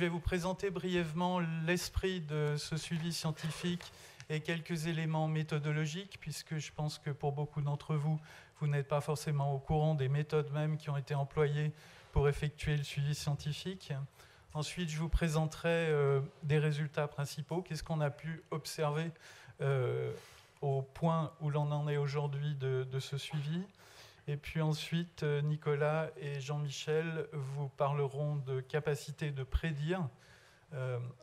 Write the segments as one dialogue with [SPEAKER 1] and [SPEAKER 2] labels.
[SPEAKER 1] vais vous présenter brièvement l'esprit de ce suivi scientifique et quelques éléments méthodologiques, puisque je pense que pour beaucoup d'entre vous, vous n'êtes pas forcément au courant des méthodes même qui ont été employées pour effectuer le suivi scientifique. Ensuite, je vous présenterai des résultats principaux. Qu'est-ce qu'on a pu observer au point où l'on en est aujourd'hui de ce suivi. Et puis ensuite, Nicolas et Jean-Michel vous parleront de capacité de prédire,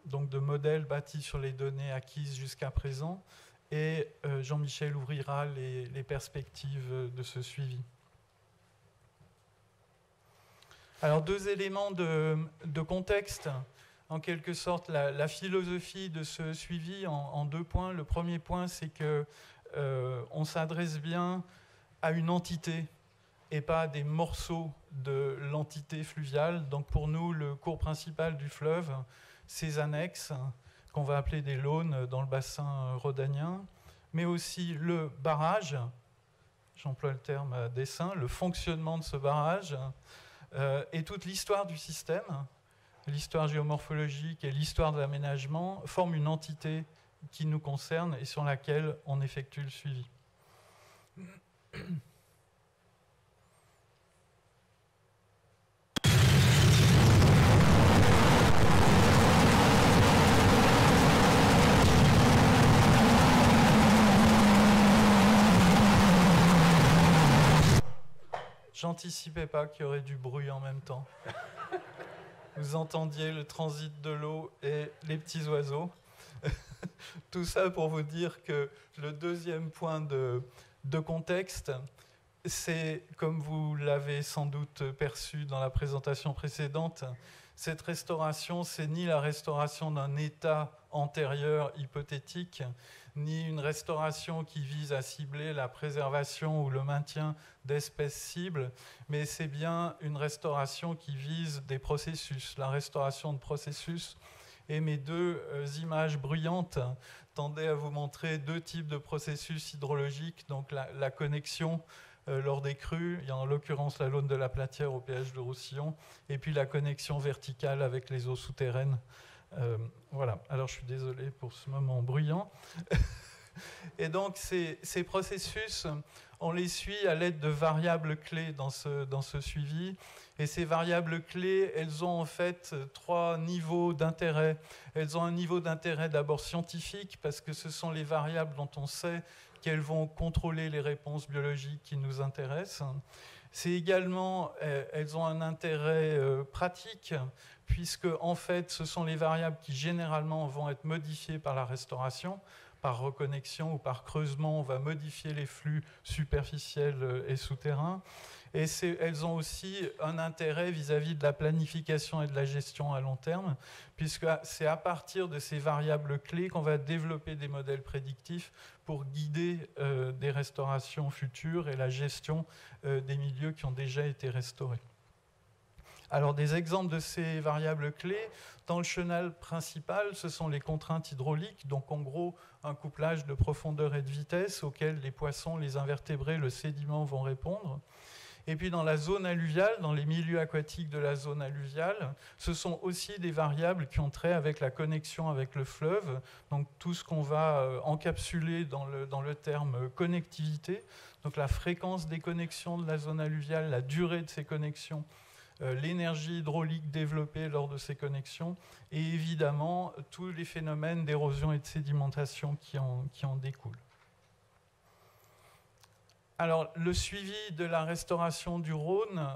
[SPEAKER 1] donc de modèles bâtis sur les données acquises jusqu'à présent. Et Jean-Michel ouvrira les perspectives de ce suivi. Alors, deux éléments de contexte. En quelque sorte, la philosophie de ce suivi en deux points. Le premier point, c'est qu'on s'adresse bien à une entité et pas à des morceaux de l'entité fluviale. Donc pour nous, le cours principal du fleuve, ses annexes, qu'on va appeler des lawns dans le bassin rhodanien, mais aussi le barrage, j'emploie le terme à dessein, le fonctionnement de ce barrage, et toute l'histoire du système, l'histoire géomorphologique et l'histoire de l'aménagement, forment une entité qui nous concerne et sur laquelle on effectue le suivi. J'anticipais pas qu'il y aurait du bruit en même temps. Vous entendiez le transit de l'eau et les petits oiseaux. Tout ça pour vous dire que le deuxième point de contexte, c'est, comme vous l'avez sans doute perçu dans la présentation précédente, cette restauration, c'est ni la restauration d'un état antérieur hypothétique, ni une restauration qui vise à cibler la préservation ou le maintien d'espèces cibles, mais c'est bien une restauration qui vise des processus, la restauration de processus. Et mes deux images bruyantes tendaient à vous montrer deux types de processus hydrologiques, donc la connexion lors des crues, il y a en l'occurrence la Laune de la Platière au péage de Roussillon, et puis la connexion verticale avec les eaux souterraines. Voilà, alors je suis désolé pour ce moment bruyant. Et donc ces processus, on les suit à l'aide de variables clés dans ce suivi. Et ces variables clés, elles ont en fait trois niveaux d'intérêt. Elles ont un niveau d'intérêt d'abord scientifique, parce que ce sont les variables dont on sait qu'elles vont contrôler les réponses biologiques qui nous intéressent. C'est également, elles ont un intérêt pratique, puisque en fait, ce sont les variables qui généralement vont être modifiées par la restauration. Par reconnexion ou par creusement, on va modifier les flux superficiels et souterrains. Et elles ont aussi un intérêt vis-à-vis de la planification et de la gestion à long terme, puisque c'est à partir de ces variables clés qu'on va développer des modèles prédictifs pour guider des restaurations futures et la gestion des milieux qui ont déjà été restaurés. Alors, des exemples de ces variables clés, dans le chenal principal, ce sont les contraintes hydrauliques, donc en gros, un couplage de profondeur et de vitesse auquel les poissons, les invertébrés, le sédiment vont répondre. Et puis dans la zone alluviale, dans les milieux aquatiques de la zone alluviale, ce sont aussi des variables qui ont trait avec la connexion avec le fleuve, donc tout ce qu'on va encapsuler dans le terme connectivité, donc la fréquence des connexions de la zone alluviale, la durée de ces connexions, l'énergie hydraulique développée lors de ces connexions et évidemment tous les phénomènes d'érosion et de sédimentation qui en découlent. Alors, le suivi de la restauration du Rhône,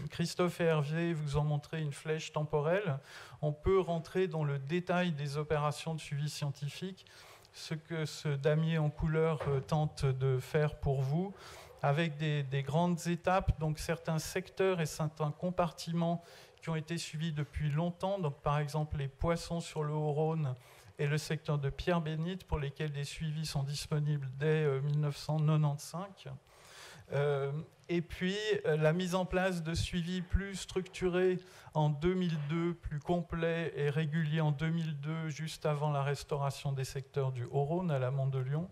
[SPEAKER 1] Christophe et Hervé vous ont montré une flèche temporelle. On peut rentrer dans le détail des opérations de suivi scientifique, ce que ce damier en couleur tente de faire pour vous, avec des grandes étapes, donc certains secteurs et certains compartiments qui ont été suivis depuis longtemps, donc par exemple les poissons sur le Haut-Rhône et le secteur de Pierre-Bénite, pour lesquels des suivis sont disponibles dès 1995. Et puis la mise en place de suivis plus structurés en 2002, plus complets et réguliers en 2002, juste avant la restauration des secteurs du Haut-Rhône à l'amont de Lyon.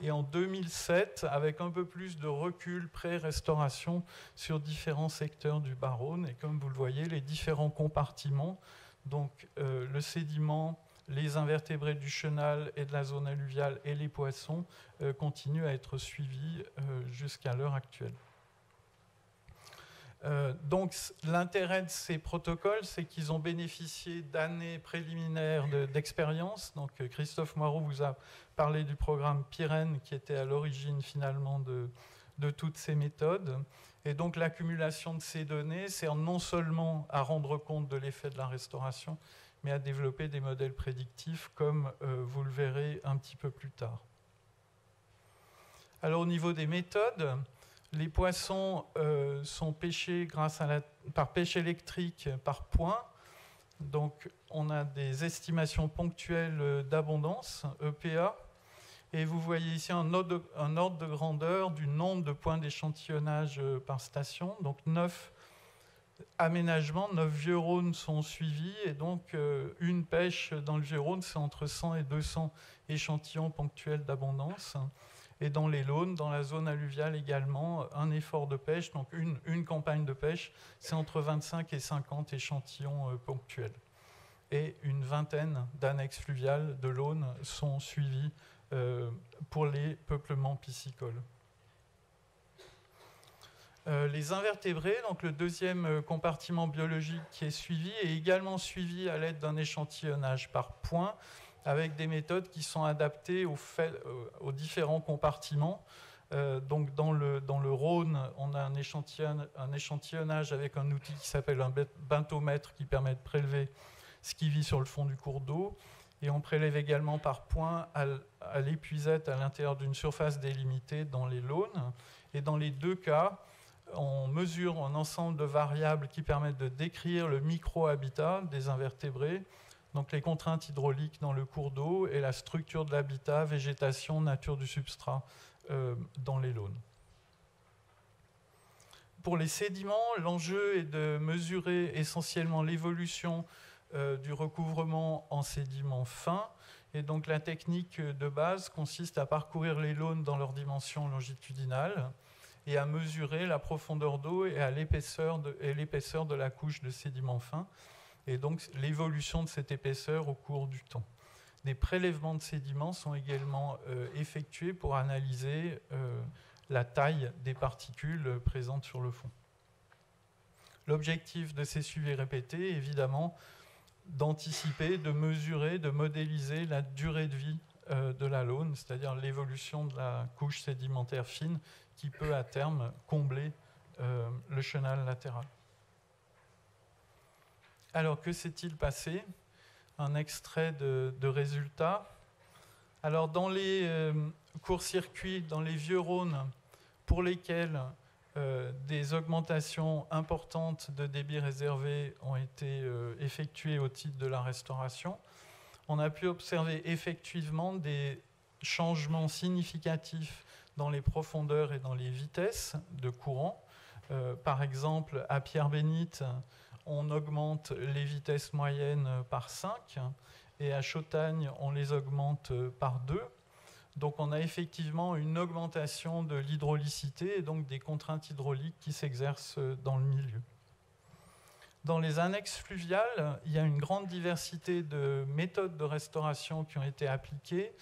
[SPEAKER 1] Et en 2007, avec un peu plus de recul pré-restauration sur différents secteurs du Bas-Rhône. Et comme vous le voyez, les différents compartiments Donc le sédiment, les invertébrés du chenal et de la zone alluviale et les poissons continuent à être suivis jusqu'à l'heure actuelle. Donc l'intérêt de ces protocoles, c'est qu'ils ont bénéficié d'années préliminaires d'expérience. Donc Christophe Moirot vous a parlé du programme Pyrène qui était à l'origine finalement de toutes ces méthodes. Et donc l'accumulation de ces données sert non seulement à rendre compte de l'effet de la restauration, mais à développer des modèles prédictifs comme vous le verrez un petit peu plus tard. Alors au niveau des méthodes, les poissons sont pêchés par pêche électrique par point. Donc on a des estimations ponctuelles d'abondance, EPA. Et vous voyez ici un ordre de grandeur du nombre de points d'échantillonnage par station. Donc 9 aménagements, 9 vieux Rhônes sont suivis. Et donc une pêche dans le vieux Rhône, c'est entre 100 et 200 échantillons ponctuels d'abondance. Et dans les Launes, dans la zone alluviale également, un effort de pêche, donc une campagne de pêche, c'est entre 25 et 50 échantillons ponctuels. Et une vingtaine d'annexes fluviales de l'Aune sont suivies pour les peuplements piscicoles. Les invertébrés, donc le deuxième compartiment biologique qui est suivi, est également suivi à l'aide d'un échantillonnage par points, avec des méthodes qui sont adaptées aux différents compartiments. Donc dans le Rhône, on a un échantillonnage avec un outil qui s'appelle un bentomètre qui permet de prélever ce qui vit sur le fond du cours d'eau. Et on prélève également par points à l'épuisette à l'intérieur d'une surface délimitée dans les Launes. Et dans les deux cas, on mesure un ensemble de variables qui permettent de décrire le micro-habitat des invertébrés, donc les contraintes hydrauliques dans le cours d'eau et la structure de l'habitat, végétation, nature du substrat dans les Launes. Pour les sédiments, l'enjeu est de mesurer essentiellement l'évolution du recouvrement en sédiments fins. Et donc la technique de base consiste à parcourir les Launes dans leur dimension longitudinale et à mesurer la profondeur d'eau et l'épaisseur de la couche de sédiments fins, et donc l'évolution de cette épaisseur au cours du temps. Des prélèvements de sédiments sont également effectués pour analyser la taille des particules présentes sur le fond. L'objectif de ces suivis répétés est évidemment d'anticiper, de mesurer, de modéliser la durée de vie de la Laune, c'est-à-dire l'évolution de la couche sédimentaire fine qui peut à terme combler le chenal latéral. Alors, que s'est-il passé? Un extrait de résultats. Alors, dans les courts-circuits, dans les vieux Rhônes, pour lesquels des augmentations importantes de débit réservé ont été effectuées au titre de la restauration, on a pu observer effectivement des changements significatifs dans les profondeurs et dans les vitesses de courant. Par exemple, à Pierre-Bénite, on augmente les vitesses moyennes par 5 et à Chautagne, on les augmente par 2. Donc on a effectivement une augmentation de l'hydraulicité et donc des contraintes hydrauliques qui s'exercent dans le milieu. Dans les annexes fluviales, il y a une grande diversité de méthodes de restauration qui ont été appliquées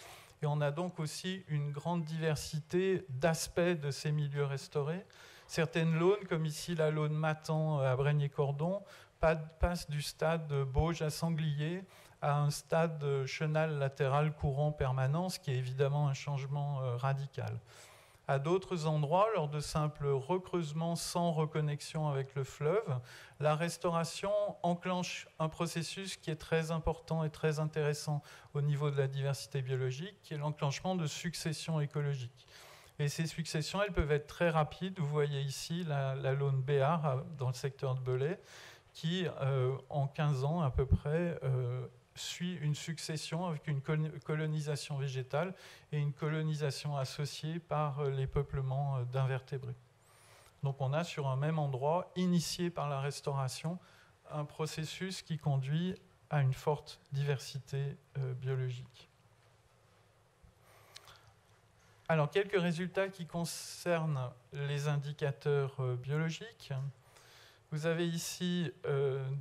[SPEAKER 1] et on a donc aussi une grande diversité d'aspects de ces milieux restaurés. Certaines Launes, comme ici la Laune Matan à Braigné-Cordon, passent du stade Bauge à Sanglier à un stade chenal latéral courant permanent, ce qui est évidemment un changement radical. À d'autres endroits, lors de simples recreusements sans reconnexion avec le fleuve, la restauration enclenche un processus qui est très important et très intéressant au niveau de la diversité biologique, qui est l'enclenchement de successions écologiques. Et ces successions, elles peuvent être très rapides. Vous voyez ici la Laune Béart dans le secteur de Belay, qui, en 15 ans à peu près, suit une succession avec une colonisation végétale et une colonisation associée par les peuplements d'invertébrés. Donc on a sur un même endroit, initié par la restauration, un processus qui conduit à une forte diversité biologique. Alors, quelques résultats qui concernent les indicateurs biologiques. Vous avez ici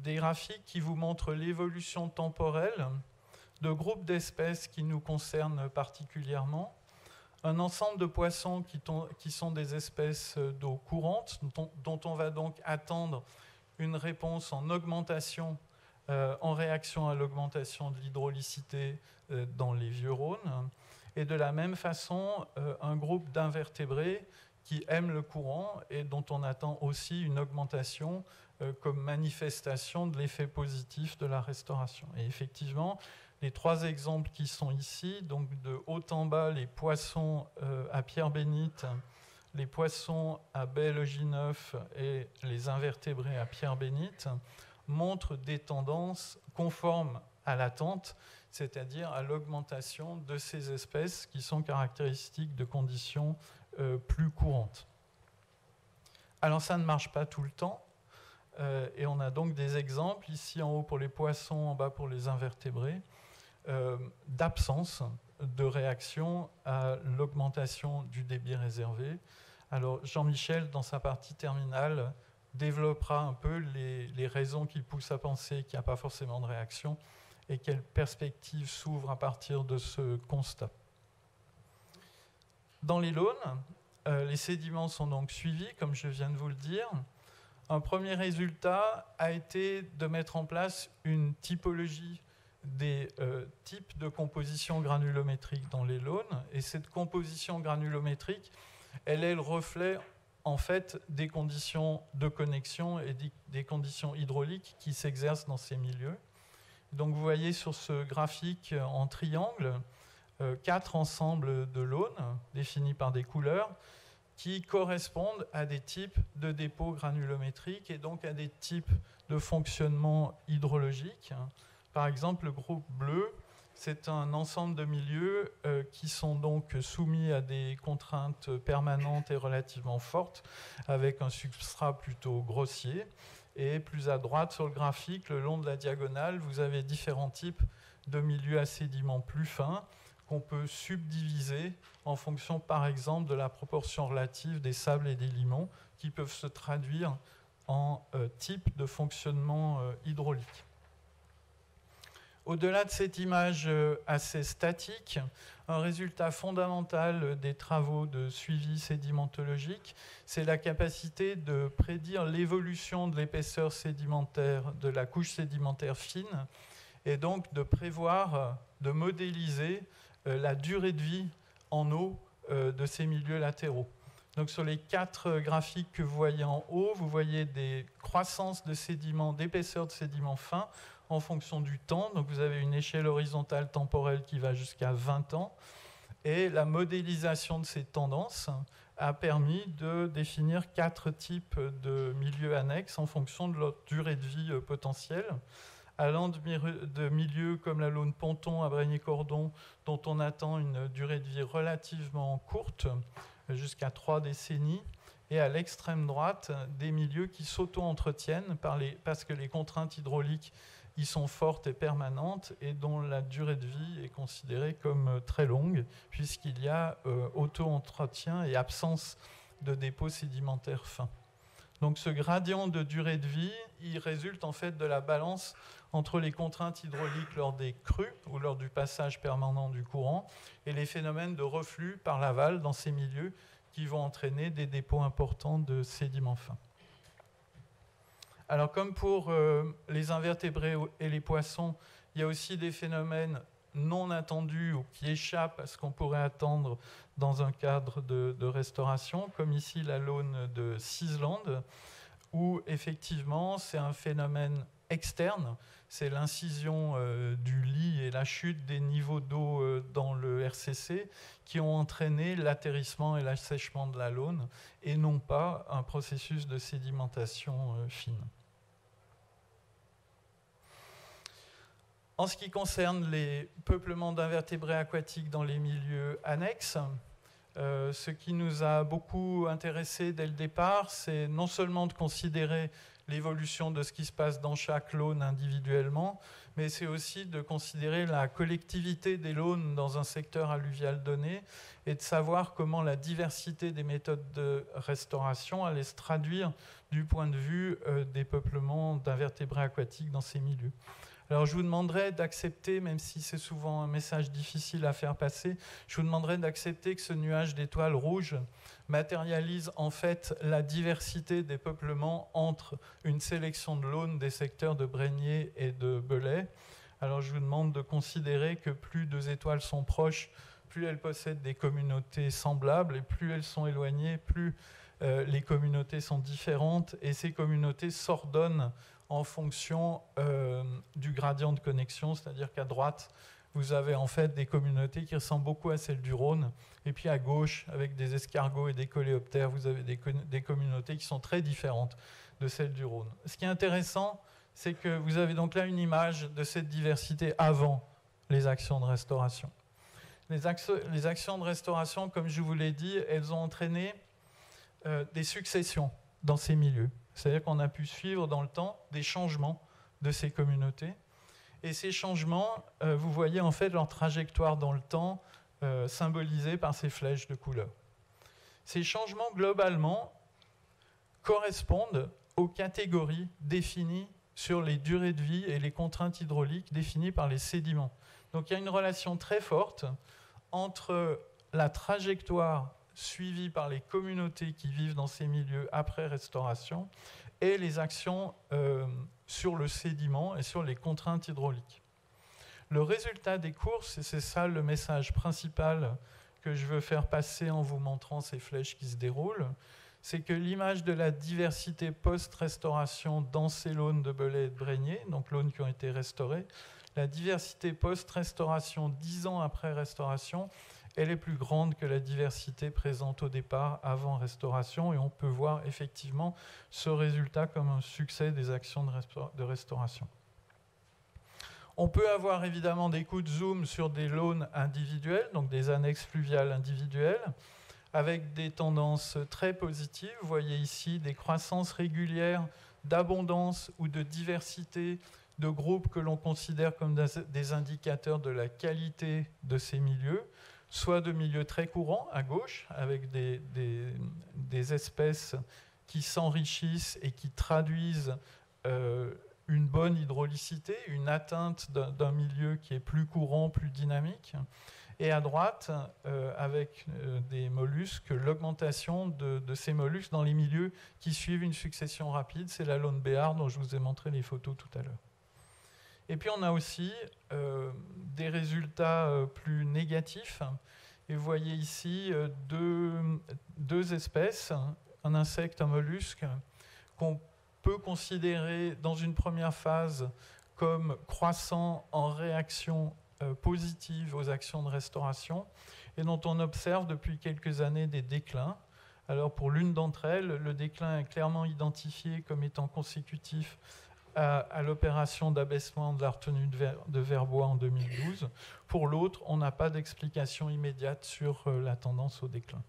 [SPEAKER 1] des graphiques qui vous montrent l'évolution temporelle de groupes d'espèces qui nous concernent particulièrement. Un ensemble de poissons qui sont des espèces d'eau courante, dont on va donc attendre une réponse en augmentation, en réaction à l'augmentation de l'hydraulicité dans les vieux Rhônes. Et de la même façon, un groupe d'invertébrés qui aiment le courant et dont on attend aussi une augmentation comme manifestation de l'effet positif de la restauration. Et effectivement, les trois exemples qui sont ici, donc de haut en bas, les poissons à pierre bénite, les poissons à baie Logis-Neuf et les invertébrés à pierre bénite, montrent des tendances conformes à l'attente, c'est-à-dire à l'augmentation de ces espèces qui sont caractéristiques de conditions plus courantes. Alors ça ne marche pas tout le temps, et on a donc des exemples, ici en haut pour les poissons, en bas pour les invertébrés, d'absence de réaction à l'augmentation du débit réservé. Alors Jean-Michel, dans sa partie terminale, développera un peu les raisons qui poussent à penser qu'il n'y a pas forcément de réaction et quelles perspectives s'ouvrent à partir de ce constat. Dans les Launes, les sédiments sont donc suivis, comme je viens de vous le dire. Un premier résultat a été de mettre en place une typologie des types de composition granulométrique dans les Launes. Et cette composition granulométrique, elle est le reflet en fait des conditions de connexion et des conditions hydrauliques qui s'exercent dans ces milieux. Donc vous voyez sur ce graphique en triangle 4 ensembles de Launes définis par des couleurs qui correspondent à des types de dépôts granulométriques et donc à des types de fonctionnement hydrologique. Par exemple, le groupe bleu, c'est un ensemble de milieux qui sont donc soumis à des contraintes permanentes et relativement fortes, avec un substrat plutôt grossier. Et plus à droite sur le graphique, le long de la diagonale, vous avez différents types de milieux à sédiments plus fins qu'on peut subdiviser en fonction, par exemple, de la proportion relative des sables et des limons, qui peuvent se traduire en type de fonctionnement hydraulique. Au-delà de cette image assez statique, un résultat fondamental des travaux de suivi sédimentologique, c'est la capacité de prédire l'évolution de l'épaisseur sédimentaire de la couche sédimentaire fine et donc de prévoir, de modéliser la durée de vie en eau de ces milieux latéraux. Donc sur les 4 graphiques que vous voyez en haut, vous voyez des croissances de sédiments, d'épaisseur de sédiments fins en fonction du temps. Donc vous avez une échelle horizontale temporelle qui va jusqu'à 20 ans. Et la modélisation de ces tendances a permis de définir 4 types de milieux annexes en fonction de leur durée de vie potentielle, allant de milieux comme la Laune Ponton à Brégny-Cordon, dont on attend une durée de vie relativement courte, jusqu'à 3 décennies, et à l'extrême droite, des milieux qui s'auto-entretiennent parce que les contraintes hydrauliques y sont fortes et permanentes et dont la durée de vie est considérée comme très longue, puisqu'il y a auto-entretien et absence de dépôts sédimentaires fins. Donc ce gradient de durée de vie, il résulte en fait de la balance entre les contraintes hydrauliques lors des crues ou lors du passage permanent du courant et les phénomènes de reflux par l'aval dans ces milieux qui vont entraîner des dépôts importants de sédiments fins. Alors comme pour les invertébrés et les poissons, il y a aussi des phénomènes non attendus ou qui échappent à ce qu'on pourrait attendre dans un cadre de restauration, comme ici la Laune de Sisland, où effectivement c'est un phénomène externe, c'est l'incision du lit et la chute des niveaux d'eau dans le RCC qui ont entraîné l'atterrissement et l'assèchement de la Laune et non pas un processus de sédimentation fine. En ce qui concerne les peuplements d'invertébrés aquatiques dans les milieux annexes, ce qui nous a beaucoup intéressé dès le départ, c'est non seulement de considérer l'évolution de ce qui se passe dans chaque l'aune individuellement, mais c'est aussi de considérer la collectivité des l'aunes dans un secteur alluvial donné et de savoir comment la diversité des méthodes de restauration allait se traduire du point de vue des peuplements d'invertébrés aquatiques dans ces milieux. Alors je vous demanderai d'accepter, même si c'est souvent un message difficile à faire passer, je vous demanderai d'accepter que ce nuage d'étoiles rouges matérialise en fait la diversité des peuplements entre une sélection de l'Aune des secteurs de Brégnier et de Belay. Alors je vous demande de considérer que plus deux étoiles sont proches, plus elles possèdent des communautés semblables, et plus elles sont éloignées, plus les communautés sont différentes, et ces communautés s'ordonnent en fonction du gradient de connexion, c'est-à-dire qu'à droite, vous avez en fait des communautés qui ressemblent beaucoup à celles du Rhône, et puis à gauche, avec des escargots et des coléoptères, vous avez des communautés qui sont très différentes de celles du Rhône. Ce qui est intéressant, c'est que vous avez donc là une image de cette diversité avant les actions de restauration. Les actions de restauration, comme je vous l'ai dit, elles ont entraîné des successions dans ces milieux. C'est-à-dire qu'on a pu suivre dans le temps des changements de ces communautés. Et ces changements, vous voyez en fait leur trajectoire dans le temps symbolisée par ces flèches de couleur. Ces changements, globalement, correspondent aux catégories définies sur les durées de vie et les contraintes hydrauliques définies par les sédiments. Donc il y a une relation très forte entre la trajectoire suivies par les communautés qui vivent dans ces milieux après restauration et les actions sur le sédiment et sur les contraintes hydrauliques. Le résultat des courses, et c'est ça le message principal que je veux faire passer en vous montrant ces flèches qui se déroulent, c'est que l'image de la diversité post-restauration dans ces l'Aune de Belay et de Brégnier, donc l'Aune qui ont été restaurées, la diversité post-restauration 10 ans après restauration, elle est plus grande que la diversité présente au départ, avant restauration, et on peut voir effectivement ce résultat comme un succès des actions de restauration. On peut avoir évidemment des coups de zoom sur des l'aunes individuelles, donc des annexes fluviales individuelles, avec des tendances très positives. Vous voyez ici des croissances régulières d'abondance ou de diversité de groupes que l'on considère comme des indicateurs de la qualité de ces milieux, soit de milieux très courants à gauche, avec des espèces qui s'enrichissent et qui traduisent une bonne hydraulicité, une atteinte d'un milieu qui est plus courant, plus dynamique. Et à droite, avec des mollusques, l'augmentation de ces mollusques dans les milieux qui suivent une succession rapide. C'est la l'Aune Béarn dont je vous ai montré les photos tout à l'heure. Et puis on a aussi des résultats plus négatifs. Et vous voyez ici deux espèces, un insecte, un mollusque, qu'on peut considérer dans une première phase comme croissant en réaction positive aux actions de restauration et dont on observe depuis quelques années des déclins. Alors pour l'une d'entre elles, le déclin est clairement identifié comme étant consécutif à l'opération d'abaissement de la retenue de Verbois en 2012. Pour l'autre, on n'a pas d'explication immédiate sur la tendance au déclin.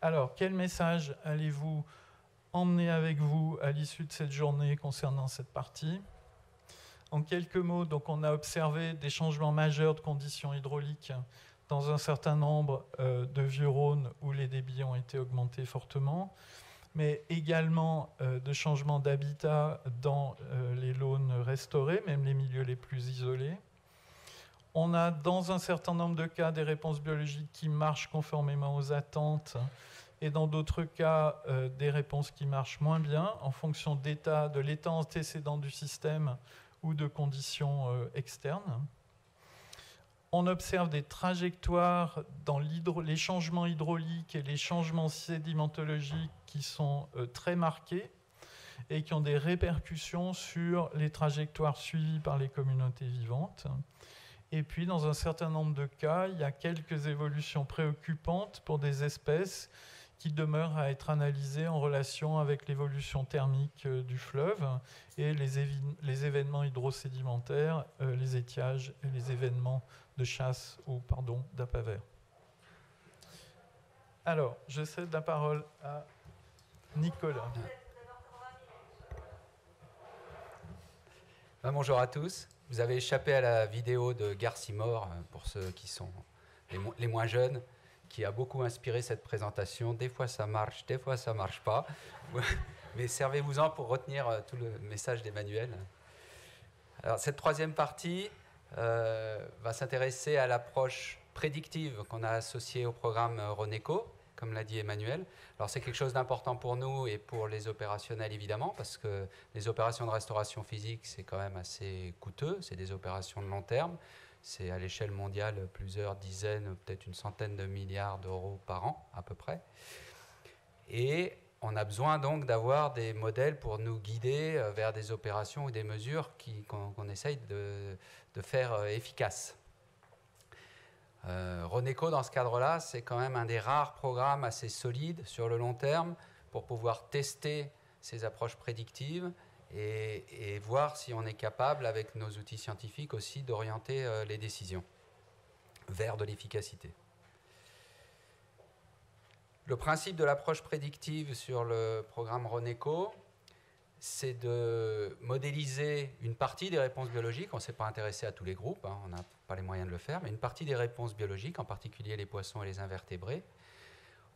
[SPEAKER 1] Alors, quel message allez-vous emmener avec vous à l'issue de cette journée concernant cette partie ? En quelques mots, donc, on a observé des changements majeurs de conditions hydrauliques dans un certain nombre de vieux Rhônes où les débits ont été augmentés fortement, mais également de changements d'habitat dans les l'Aune restaurées, même les milieux les plus isolés. On a dans un certain nombre de cas des réponses biologiques qui marchent conformément aux attentes et dans d'autres cas des réponses qui marchent moins bien en fonction de l'état antécédent du système ou de conditions externes. On observe des trajectoires dans les changements hydrauliques et les changements sédimentologiques qui sont très marqués et qui ont des répercussions sur les trajectoires suivies par les communautés vivantes. Et puis, dans un certain nombre de cas, il y a quelques évolutions préoccupantes pour des espèces qui demeurent à être analysées en relation avec l'évolution thermique du fleuve et les événements hydrosédimentaires, les étiages et les événements de chasse ou d'appât. Alors, je cède la parole à Nicolas.
[SPEAKER 2] Bonjour à tous. Vous avez échappé à la vidéo de Garcimore, pour ceux qui sont les moins jeunes, qui a beaucoup inspiré cette présentation. Des fois ça marche, des fois ça marche pas. Mais servez-vous-en pour retenir tout le message d'Emmanuel. Alors, cette troisième partie va s'intéresser à l'approche prédictive qu'on a associée au programme Roneco, comme l'a dit Emmanuel. Alors c'est quelque chose d'important pour nous et pour les opérationnels évidemment, parce que les opérations de restauration physique, c'est quand même assez coûteux, c'est des opérations de long terme, c'est à l'échelle mondiale plusieurs dizaines, peut-être une centaine de milliards d'euros par an à peu près. Et on a besoin donc d'avoir des modèles pour nous guider vers des opérations ou des mesures qu'on essaye de faire efficaces. Roneco, dans ce cadre-là, c'est quand même un des rares programmes assez solides sur le long terme pour pouvoir tester ces approches prédictives et voir si on est capable, avec nos outils scientifiques aussi, d'orienter les décisions vers de l'efficacité. Le principe de l'approche prédictive sur le programme Roneco, c'est de modéliser une partie des réponses biologiques. On ne s'est pas intéressé à tous les groupes, on n'a pas les moyens de le faire, mais une partie des réponses biologiques, en particulier les poissons et les invertébrés,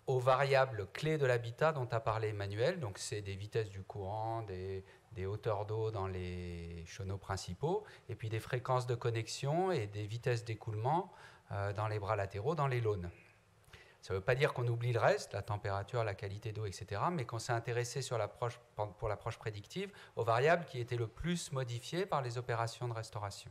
[SPEAKER 2] aux variables clés de l'habitat dont a parlé Emmanuel. Donc c'est des vitesses du courant, des hauteurs d'eau dans les chenaux principaux, et puis des fréquences de connexion et des vitesses d'écoulement dans les bras latéraux, dans les lônes. Ça ne veut pas dire qu'on oublie le reste, la température, la qualité d'eau, etc., mais qu'on s'est intéressé pour l'approche prédictive aux variables qui étaient le plus modifiées par les opérations de restauration.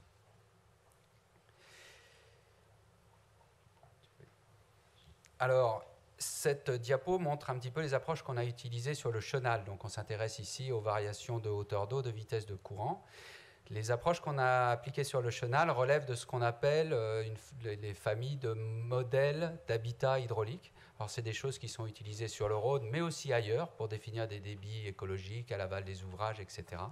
[SPEAKER 2] Alors, cette diapo montre un petit peu les approches qu'on a utilisées sur le chenal. Donc, on s'intéresse ici aux variations de hauteur d'eau, de vitesse de courant. Les approches qu'on a appliquées sur le chenal relèvent de ce qu'on appelle les familles de modèles d'habitat hydraulique. Alors, c'est des choses qui sont utilisées sur le Rhône, mais aussi ailleurs, pour définir des débits écologiques à l'aval des ouvrages, etc.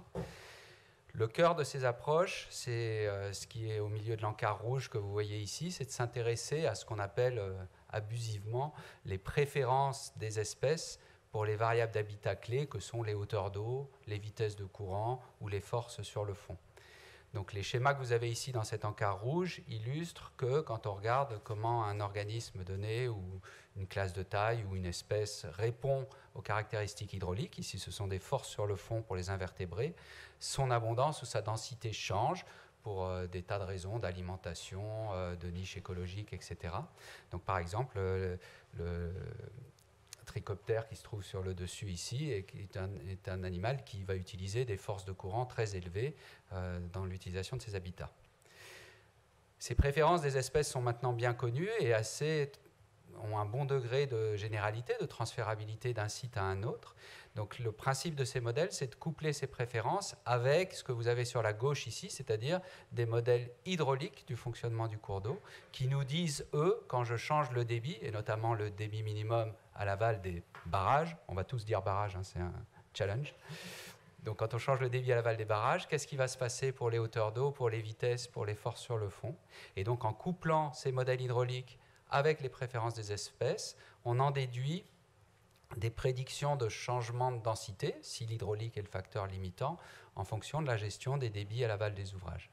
[SPEAKER 2] Le cœur de ces approches, c'est ce qui est au milieu de l'encart rouge que vous voyez ici, c'est de s'intéresser à ce qu'on appelle abusivement les préférences des espèces pour les variables d'habitat clés que sont les hauteurs d'eau, les vitesses de courant ou les forces sur le fond. Donc les schémas que vous avez ici dans cet encart rouge illustrent que quand on regarde comment un organisme donné ou une classe de taille ou une espèce répond aux caractéristiques hydrauliques, ici ce sont des forces sur le fond pour les invertébrés, son abondance ou sa densité change pour des tas de raisons d'alimentation, de niches écologiques, etc. Donc par exemple, le trichoptère qui se trouve sur le dessus ici et qui est un animal qui va utiliser des forces de courant très élevées dans l'utilisation de ses habitats. Ces préférences des espèces sont maintenant bien connues et ont un bon degré de généralité, de transférabilité d'un site à un autre. Donc le principe de ces modèles, c'est de coupler ces préférences avec ce que vous avez sur la gauche ici, c'est-à-dire des modèles hydrauliques du fonctionnement du cours d'eau, qui nous disent, eux, quand je change le débit, et notamment le débit minimum à l'aval des barrages, on va tous dire barrages, c'est un challenge. Donc quand on change le débit à l'aval des barrages, qu'est-ce qui va se passer pour les hauteurs d'eau, pour les vitesses, pour les forces sur le fond? Et donc en couplant ces modèles hydrauliques avec les préférences des espèces, on en déduit des prédictions de changement de densité, si l'hydraulique est le facteur limitant, en fonction de la gestion des débits à l'aval des ouvrages.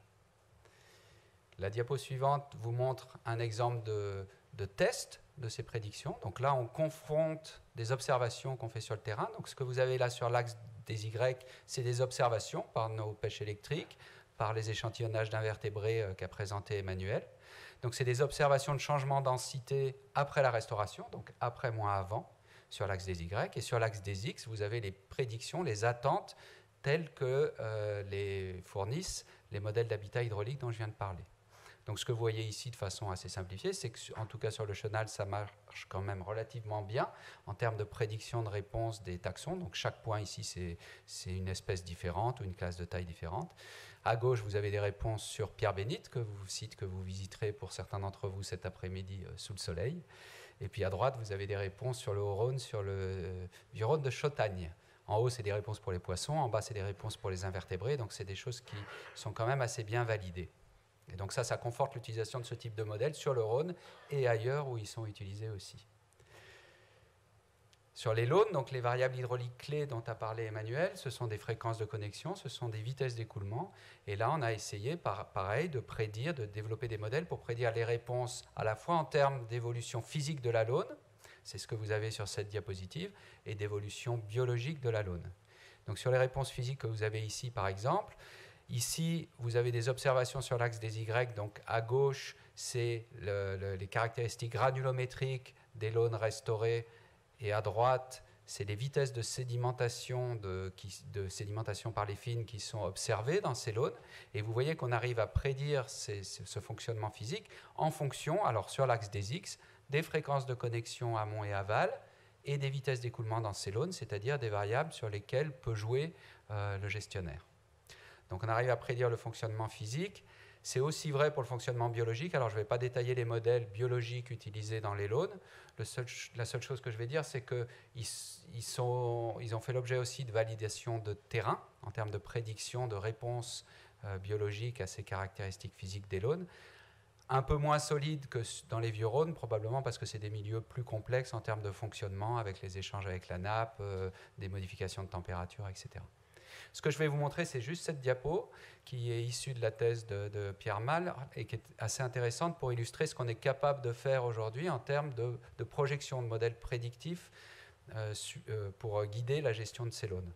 [SPEAKER 2] La diapo suivante vous montre un exemple de test de ces prédictions. Donc là, on confronte des observations qu'on fait sur le terrain. Donc ce que vous avez là sur l'axe des Y, c'est des observations par nos pêches électriques, par les échantillonnages d'invertébrés qu'a présenté Emmanuel. Donc c'est des observations de changement de densité après la restauration, donc après moins avant, sur l'axe des Y. Et sur l'axe des X, vous avez les prédictions, les attentes telles que les fournissent les modèles d'habitat hydraulique dont je viens de parler. Donc ce que vous voyez ici de façon assez simplifiée, c'est qu'en tout cas sur le chenal, ça marche quand même relativement bien en termes de prédiction de réponse des taxons. Donc chaque point ici, c'est une espèce différente ou une classe de taille différente. À gauche, vous avez des réponses sur Pierre-Bénite, que vous visiterez pour certains d'entre vous cet après-midi sous le soleil. Et puis à droite, vous avez des réponses sur le Haut-Rhône, sur le Vieux-Rhône de Chautagne. En haut, c'est des réponses pour les poissons, en bas, c'est des réponses pour les invertébrés. Donc c'est des choses qui sont quand même assez bien validées. Et donc ça conforte l'utilisation de ce type de modèle sur le Rhône et ailleurs où ils sont utilisés aussi. Sur les Launes, donc les variables hydrauliques clés dont a parlé Emmanuel, ce sont des fréquences de connexion, ce sont des vitesses d'écoulement. Et là, on a essayé, pareil, de prédire, de développer des modèles pour prédire les réponses à la fois en termes d'évolution physique de la Laune, c'est ce que vous avez sur cette diapositive, et d'évolution biologique de la Laune. Donc sur les réponses physiques que vous avez ici, par exemple, ici, vous avez des observations sur l'axe des Y. Donc à gauche, c'est les caractéristiques granulométriques des Launes restaurées. Et à droite, c'est les vitesses de sédimentation, de sédimentation par les fines qui sont observées dans ces Launes. Et vous voyez qu'on arrive à prédire ce fonctionnement physique en fonction, alors sur l'axe des X, des fréquences de connexion amont et aval et des vitesses d'écoulement dans ces Launes, c'est-à-dire des variables sur lesquelles peut jouer le gestionnaire. Donc on arrive à prédire le fonctionnement physique. C'est aussi vrai pour le fonctionnement biologique. Alors je ne vais pas détailler les modèles biologiques utilisés dans les Launes. La seule chose que je vais dire, c'est qu'ils ont fait l'objet aussi de validation de terrain en termes de prédiction de réponses biologiques à ces caractéristiques physiques des Launes. Un peu moins solide que dans les vieux Rhônes, probablement parce que c'est des milieux plus complexes en termes de fonctionnement, avec les échanges avec la nappe, des modifications de température, etc. Ce que je vais vous montrer, c'est juste cette diapo qui est issue de la thèse de Pierre Mal et qui est assez intéressante pour illustrer ce qu'on est capable de faire aujourd'hui en termes de projection de modèles prédictifs pour guider la gestion de ces Launes.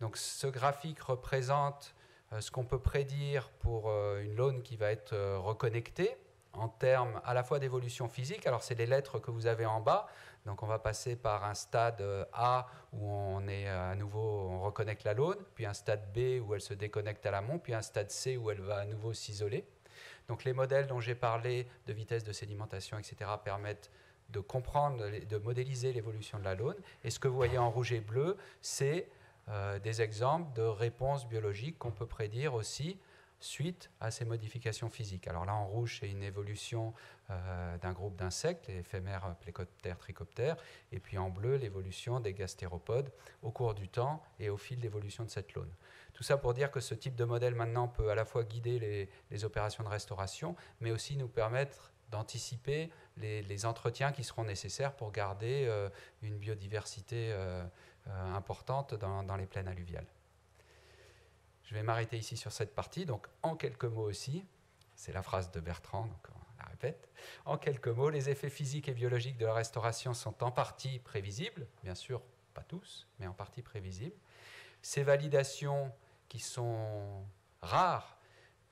[SPEAKER 2] Donc ce graphique représente ce qu'on peut prédire pour une Laune qui va être reconnectée en termes à la fois d'évolution physique. Alors c'est les lettres que vous avez en bas. Donc on va passer par un stade A où on est à nouveau, on reconnecte la Laune, puis un stade B où elle se déconnecte à l'amont, puis un stade C où elle va à nouveau s'isoler. Donc les modèles dont j'ai parlé de vitesse de sédimentation, etc., permettent de comprendre, de modéliser l'évolution de la Laune. Et ce que vous voyez en rouge et bleu, c'est des exemples de réponses biologiques qu'on peut prédire aussi suite à ces modifications physiques. Alors là, en rouge, c'est une évolution d'un groupe d'insectes, les éphémères plécoptères, trichoptères, et puis en bleu, l'évolution des gastéropodes au cours du temps et au fil d'évolution de cette Laune. Tout ça pour dire que ce type de modèle maintenant peut à la fois guider les opérations de restauration, mais aussi nous permettre d'anticiper les entretiens qui seront nécessaires pour garder une biodiversité importante dans les plaines alluviales. Je vais m'arrêter ici sur cette partie. Donc, en quelques mots aussi, c'est la phrase de Bertrand, donc on la répète. En quelques mots, les effets physiques et biologiques de la restauration sont en partie prévisibles, bien sûr, pas tous, mais en partie prévisibles. Ces validations qui sont rares,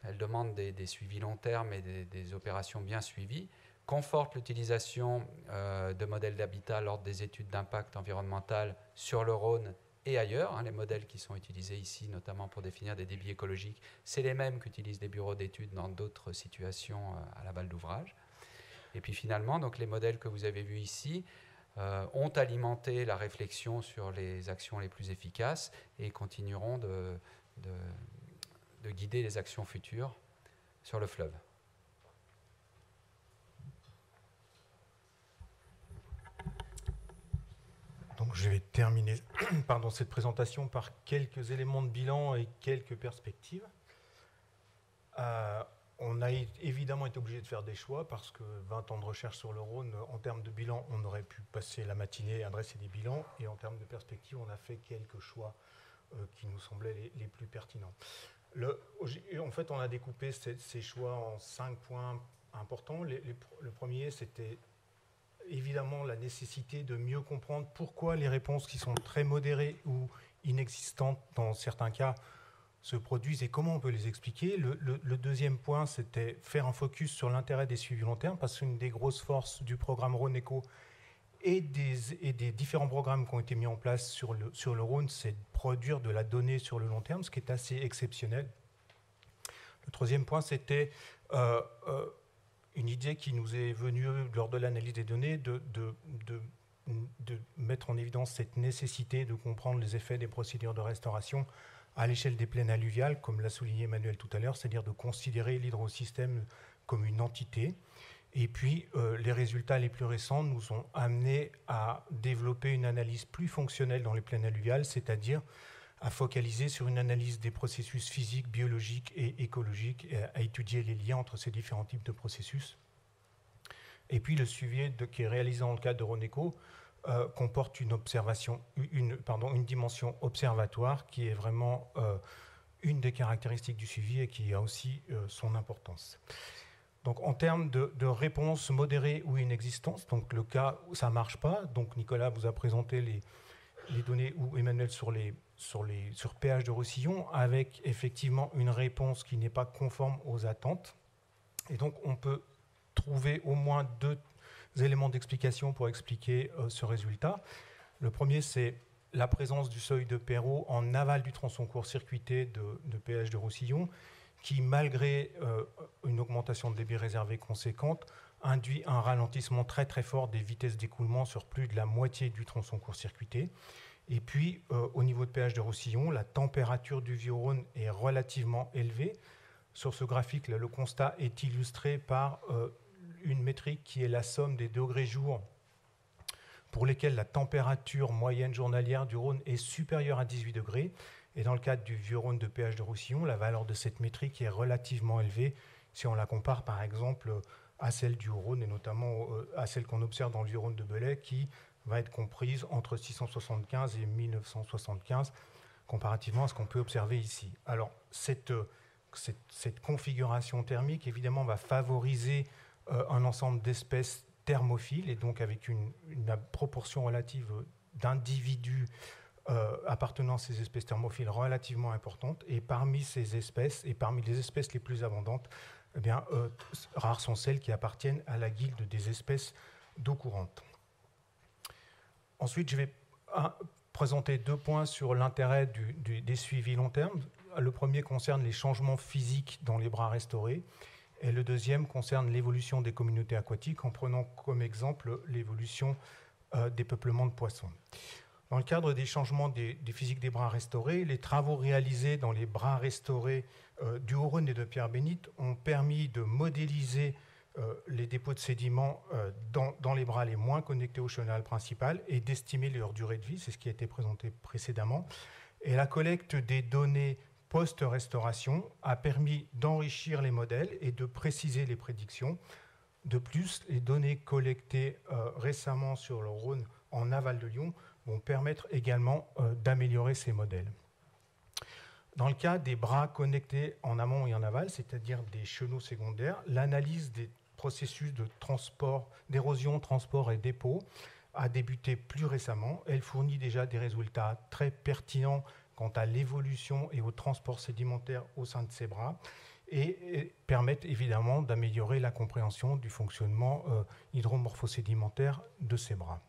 [SPEAKER 2] elles demandent des suivis long terme et des opérations bien suivies, confortent l'utilisation de modèles d'habitat lors des études d'impact environnemental sur le Rhône et ailleurs. Les modèles qui sont utilisés ici, notamment pour définir des débits écologiques, c'est les mêmes qu'utilisent les bureaux d'études dans d'autres situations à l'aval d'ouvrages. Et puis finalement, donc, les modèles que vous avez vus ici ont alimenté la réflexion sur les actions les plus efficaces et continueront de guider les actions futures sur le fleuve.
[SPEAKER 3] Donc je vais terminer cette présentation par quelques éléments de bilan et quelques perspectives. On a évidemment été obligé de faire des choix parce que 20 ans de recherche sur le Rhône, en termes de bilan, on aurait pu passer la matinée à dresser des bilans, et en termes de perspectives, on a fait quelques choix qui nous semblaient les plus pertinents. En fait, on a découpé ces choix en 5 points importants. Le premier, c'était évidemment la nécessité de mieux comprendre pourquoi les réponses qui sont très modérées ou inexistantes dans certains cas se produisent et comment on peut les expliquer. Le deuxième point, c'était faire un focus sur l'intérêt des suivis long terme, parce qu'une des grosses forces du programme Rhône Eco et des différents programmes qui ont été mis en place sur le Rhône, c'est de produire de la donnée sur le long terme, ce qui est assez exceptionnel. Le troisième point, c'était une idée qui nous est venue lors de l'analyse des données de mettre en évidence cette nécessité de comprendre les effets des procédures de restauration à l'échelle des plaines alluviales, comme l'a souligné Emmanuel tout à l'heure, c'est-à-dire de considérer l'hydrosystème comme une entité. Et puis, les résultats les plus récents nous ont amenés à développer une analyse plus fonctionnelle dans les plaines alluviales, c'est-à-dire à focaliser sur une analyse des processus physiques, biologiques et écologiques, et à étudier les liens entre ces différents types de processus. Et puis le suivi qui est réalisé dans le cadre de Rhône Eco comporte une dimension observatoire qui est vraiment une des caractéristiques du suivi et qui a aussi son importance. Donc en termes de réponse modérée ou inexistence, donc le cas où ça ne marche pas, donc Nicolas vous a présenté les données, ou Emmanuel sur pH de Roussillon, avec effectivement une réponse qui n'est pas conforme aux attentes. Et donc on peut trouver au moins deux éléments d'explication pour expliquer ce résultat. Le premier, c'est la présence du seuil de Perot en aval du tronçon court-circuité de pH de Roussillon, qui, malgré une augmentation de débit réservé conséquente, induit un ralentissement très très fort des vitesses d'écoulement sur plus de la moitié du tronçon court-circuité. Et puis, au niveau de pH de Roussillon, la température du Vieux-Rhône est relativement élevée. Sur ce graphique, là, le constat est illustré par une métrique qui est la somme des degrés jour pour lesquels la température moyenne journalière du Rhône est supérieure à 18 degrés. Et dans le cadre du Vieux-Rhône de pH de Roussillon, la valeur de cette métrique est relativement élevée si on la compare par exemple à celle du Haut-Rhône et notamment à celle qu'on observe dans le Vieux-Rhône de Belay qui va être comprise entre 675 et 1975 comparativement à ce qu'on peut observer ici. Alors cette configuration thermique évidemment va favoriser un ensemble d'espèces thermophiles et donc avec une proportion relative d'individus appartenant à ces espèces thermophiles relativement importante, et parmi ces espèces, et parmi les espèces les plus abondantes, eh bien, rares sont celles qui appartiennent à la guilde des espèces d'eau courante. Ensuite, je vais présenter deux points sur l'intérêt des suivis long terme. Le premier concerne les changements physiques dans les bras restaurés, et le deuxième concerne l'évolution des communautés aquatiques, en prenant comme exemple l'évolution des peuplements de poissons. Dans le cadre des changements des physiques des bras restaurés, les travaux réalisés dans les bras restaurés du Haut-Rhône et de Pierre-Bénite ont permis de modéliser les dépôts de sédiments dans les bras les moins connectés au chenal principal et d'estimer leur durée de vie, c'est ce qui a été présenté précédemment. Et la collecte des données post-restauration a permis d'enrichir les modèles et de préciser les prédictions. De plus, les données collectées récemment sur le Rhône en aval de Lyon vont permettre également d'améliorer ces modèles. Dans le cas des bras connectés en amont et en aval, c'est-à-dire des chenaux secondaires, l'analyse des processus de transport, d'érosion, transport et dépôt a débuté plus récemment. Elle fournit déjà des résultats très pertinents quant à l'évolution et au transport sédimentaire au sein de ces bras et permettent évidemment d'améliorer la compréhension du fonctionnement hydromorphosédimentaire de ces bras.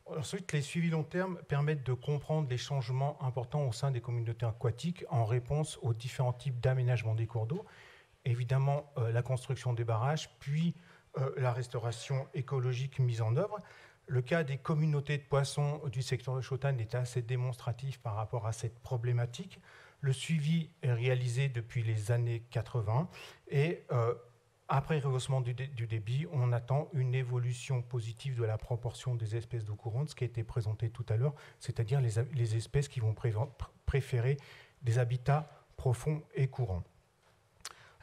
[SPEAKER 3] Ensuite, les suivis long terme permettent de comprendre les changements importants au sein des communautés aquatiques en réponse aux différents types d'aménagement des cours d'eau. Évidemment, la construction des barrages, puis la restauration écologique mise en œuvre. Le cas des communautés de poissons du secteur de Chautagne est assez démonstratif par rapport à cette problématique. Le suivi est réalisé depuis les années 80 et après rehaussement du débit, on attend une évolution positive de la proportion des espèces d'eau courante, ce qui a été présenté tout à l'heure, c'est-à-dire les espèces qui vont préférer des habitats profonds et courants.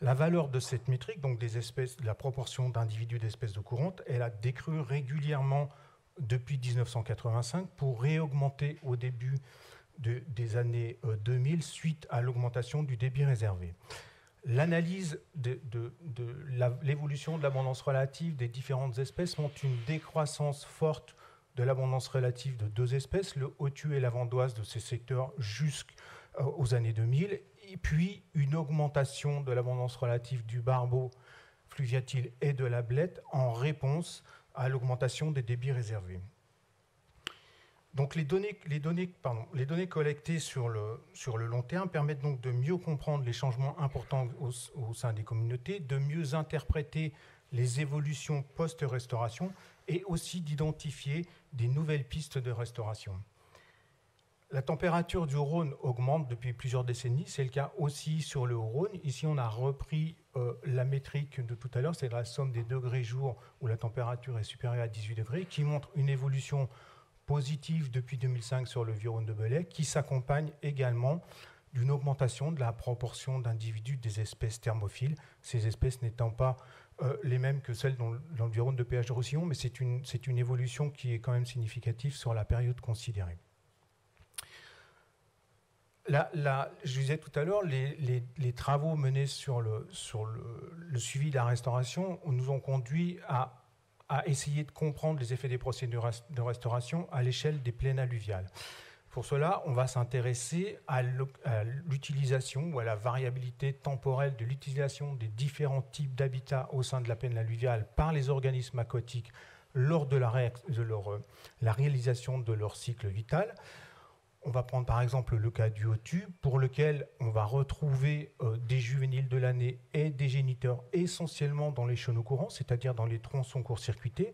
[SPEAKER 3] La valeur de cette métrique, donc des espèces, de la proportion d'individus d'espèces d'eau courante, elle a décru régulièrement depuis 1985 pour réaugmenter au début des années 2000 suite à l'augmentation du débit réservé. L'analyse de l'évolution de l'abondance relative des différentes espèces montre une décroissance forte de l'abondance relative de deux espèces, le hautuet et la vandoise de ces secteurs jusqu'aux années 2000, et puis une augmentation de l'abondance relative du barbeau fluviatile et de la blette en réponse à l'augmentation des débits réservés. Donc les données collectées sur le long terme permettent donc de mieux comprendre les changements importants au sein des communautés, de mieux interpréter les évolutions post-restauration et aussi d'identifier des nouvelles pistes de restauration. La température du Rhône augmente depuis plusieurs décennies, c'est le cas aussi sur le Haut-Rhône. Ici, on a repris la métrique de tout à l'heure, c'est la somme des degrés jour où la température est supérieure à 18 degrés, qui montre une évolution positive depuis 2005 sur le Vieux-Rhône de Belay, qui s'accompagne également d'une augmentation de la proportion d'individus des espèces thermophiles, ces espèces n'étant pas les mêmes que celles dans le Rhône de péage de Roussillon, mais c'est une évolution qui est quand même significative sur la période considérée. Je disais tout à l'heure, les travaux menés sur le suivi de la restauration nous ont conduit à essayer de comprendre les effets des procédures de restauration à l'échelle des plaines alluviales. Pour cela, on va s'intéresser à l'utilisation ou à la variabilité temporelle de l'utilisation des différents types d'habitats au sein de la plaine alluviale par les organismes aquatiques lors de la réalisation de leur cycle vital. On va prendre par exemple le cas du Hotu, pour lequel on va retrouver des juvéniles de l'année et des géniteurs essentiellement dans les chenaux courants, c'est-à-dire dans les tronçons court-circuités,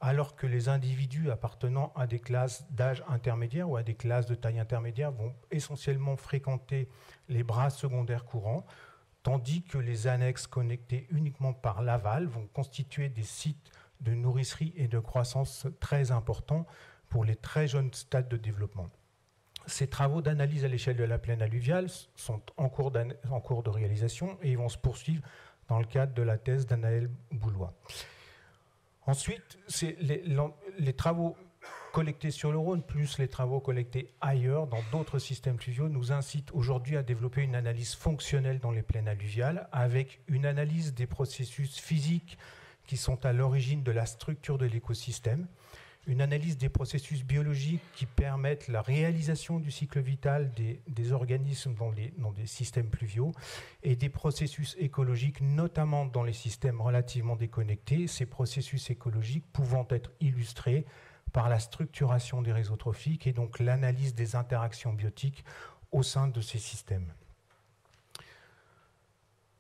[SPEAKER 3] alors que les individus appartenant à des classes d'âge intermédiaire ou à des classes de taille intermédiaire vont essentiellement fréquenter les bras secondaires courants, tandis que les annexes connectées uniquement par l'aval vont constituer des sites de nourricerie et de croissance très importants pour les très jeunes stades de développement. Ces travaux d'analyse à l'échelle de la plaine alluviale sont en cours de réalisation et ils vont se poursuivre dans le cadre de la thèse d'Anaël Boulois. Ensuite, les travaux collectés sur le Rhône, plus les travaux collectés ailleurs, dans d'autres systèmes fluviaux, nous incitent aujourd'hui à développer une analyse fonctionnelle dans les plaines alluviales, avec une analyse des processus physiques qui sont à l'origine de la structure de l'écosystème, une analyse des processus biologiques qui permettent la réalisation du cycle vital des organismes dans des systèmes pluviaux et des processus écologiques, notamment dans les systèmes relativement déconnectés, ces processus écologiques pouvant être illustrés par la structuration des réseaux trophiques et donc l'analyse des interactions biotiques au sein de ces systèmes.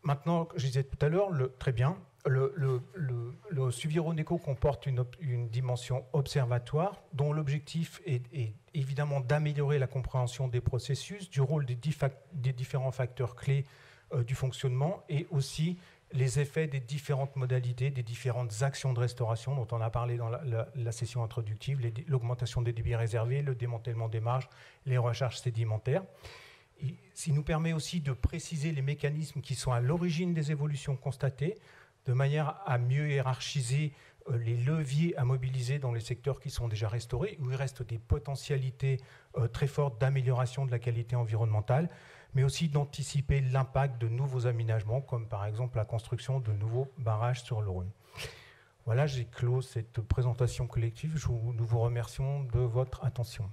[SPEAKER 3] Maintenant, je disais tout à l'heure, très bien, le suivi Rhône-Éco comporte une dimension observatoire dont l'objectif est évidemment d'améliorer la compréhension des processus, du rôle des différents facteurs clés du fonctionnement et aussi les effets des différentes modalités, des différentes actions de restauration dont on a parlé dans la session introductive, l'augmentation des débits réservés, le démantèlement des marges, les recharges sédimentaires. Ça nous permet aussi de préciser les mécanismes qui sont à l'origine des évolutions constatées, de manière à mieux hiérarchiser les leviers à mobiliser dans les secteurs qui sont déjà restaurés, où il reste des potentialités très fortes d'amélioration de la qualité environnementale, mais aussi d'anticiper l'impact de nouveaux aménagements, comme par exemple la construction de nouveaux barrages sur le Rhône. Voilà, j'ai clos cette présentation collective. Nous vous remercions de votre attention.